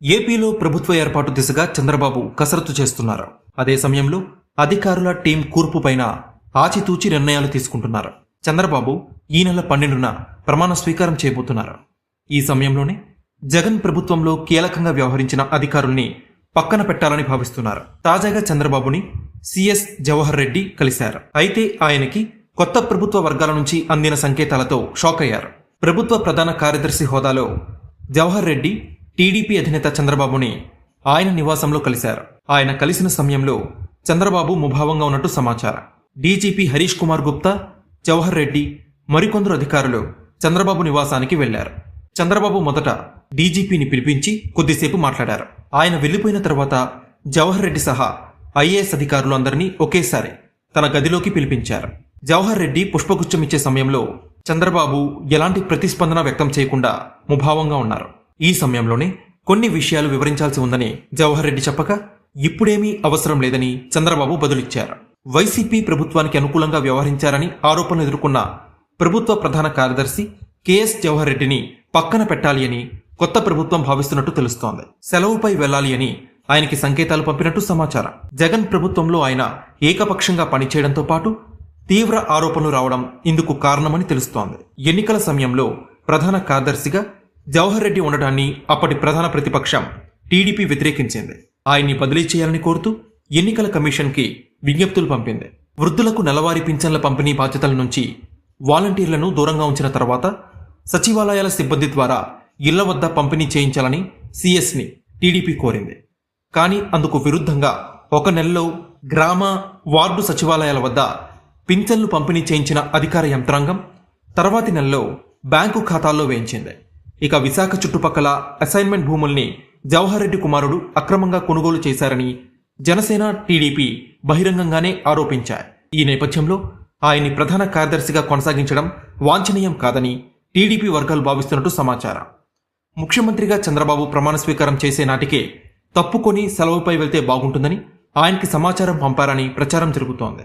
ఏపీలో ప్రభుత్వ ఏర్పాటు దిశగా చంద్రబాబు కసరత్తు చేస్తున్నారు. అదే సమయంలో అధికారుల టీం కూర్పుపైన ఆచితూచి నిర్ణయాలు తీసుకుంటున్నారు. చంద్రబాబు ఈ నెల 12న ప్రమాణ స్వీకారం చేయబోతున్నారు. ఈ సమయంలోనే జగన్ ప్రభుత్వంలో కీలకంగా వ్యవహరించిన అధికారుల్ని పక్కన పెట్టాలని భావిస్తున్నారు. తాజాగా చంద్రబాబుని సిఎస్ జవహర్ రెడ్డి కలిశారు. అయితే ఆయనకి కొత్త ప్రభుత్వ వర్గాల నుంచి అందిన సంకేతాలతో షాక్ అయ్యారు. ప్రభుత్వ ప్రధాన కార్యదర్శి హోదాలో జవహర్ రెడ్డి టీడీపీ అధినేత చంద్రబాబుని ఆయన నివాసంలో కలిశారు. ఆయన కలిసిన సమయంలో చంద్రబాబు ముభావంగా ఉన్నట్టు సమాచారం. డీజీపీ హరీష్ కుమార్ గుప్తా, జవహర్ రెడ్డి మరికొందరు అధికారులు చంద్రబాబు నివాసానికి వెళ్లారు. చంద్రబాబు మొదట డీజీపీని పిలిపించి కొద్దిసేపు మాట్లాడారు. ఆయన వెళ్లిపోయిన తర్వాత జవహర్ రెడ్డి సహా ఐఏఎస్ అధికారులు అందరినీ ఒకేసారి తన గదిలోకి పిలిపించారు. జవహర్ రెడ్డి పుష్పగుచ్చం ఇచ్చే సమయంలో చంద్రబాబు ఎలాంటి ప్రతిస్పందన వ్యక్తం చేయకుండా ముభావంగా ఉన్నారు. ఈ సమయంలోనే కొన్ని విషయాలు వివరించాల్సి ఉందని జవహర్ రెడ్డి చెప్పక ఇప్పుడేమీ అవసరం లేదని చంద్రబాబు బదులిచ్చారు. వైసీపీ ప్రభుత్వానికి అనుకూలంగా వ్యవహరించారని ఆరోపణలు ఎదుర్కొన్న ప్రభుత్వ ప్రధాన కార్యదర్శి కెఎస్ జవహర్ రెడ్డిని పక్కన పెట్టాలి అని కొత్త ప్రభుత్వం భావిస్తున్నట్టు తెలుస్తోంది. సెలవుపై వెళ్లాలి అని ఆయనకి సంకేతాలు పంపినట్టు సమాచారం. జగన్ ప్రభుత్వంలో ఆయన ఏకపక్షంగా పనిచేయడంతో పాటు తీవ్ర ఆరోపణలు రావడం ఇందుకు కారణమని తెలుస్తోంది. ఎన్నికల సమయంలో ప్రధాన కార్యదర్శిగా జవహర్ రెడ్డి ఉండడాన్ని అప్పటి ప్రధాన ప్రతిపక్షం టీడీపీ వ్యతిరేకించింది. ఆయన్ని బదిలీ చేయాలని కోరుతూ ఎన్నికల కమిషన్కి విజ్ఞప్తులు పంపింది. వృద్ధులకు నెలవారీ పింఛన్ల పంపిణీ బాధ్యతల నుంచి వాలంటీర్లను దూరంగా ఉంచిన తర్వాత సచివాలయాల సిబ్బంది ద్వారా ఇళ్ల వద్ద పంపిణీ చేయించాలని సిఎస్ని టీడీపీ కోరింది. కానీ అందుకు విరుద్ధంగా ఒక నెలలో గ్రామ, వార్డు సచివాలయాల వద్ద పింఛన్లు పంపిణీ చేయించిన అధికార యంత్రాంగం తర్వాతి నెలలో బ్యాంకు ఖాతాల్లో వేయించింది. ఇక విశాఖ చుట్టుపక్కల అసైన్మెంట్ భూముల్ని జవహర్ రెడ్డి కుమారుడు అక్రమంగా కొనుగోలు చేశారని జనసేన, టీడీపీ బహిరంగంగానే ఆరోపించాయి. ఈ నేపథ్యంలో ఆయన్ని ప్రధాన కార్యదర్శిగా కొనసాగించడం వాంఛనీయం కాదని టీడీపీ వర్గాలు భావిస్తున్నట్టు సమాచారం. ముఖ్యమంత్రిగా చంద్రబాబు ప్రమాణ స్వీకారం చేసే నాటికే తప్పుకొని సెలవుపై వెళ్తే బాగుంటుందని ఆయనకి సమాచారం పంపారని ప్రచారం జరుగుతోంది.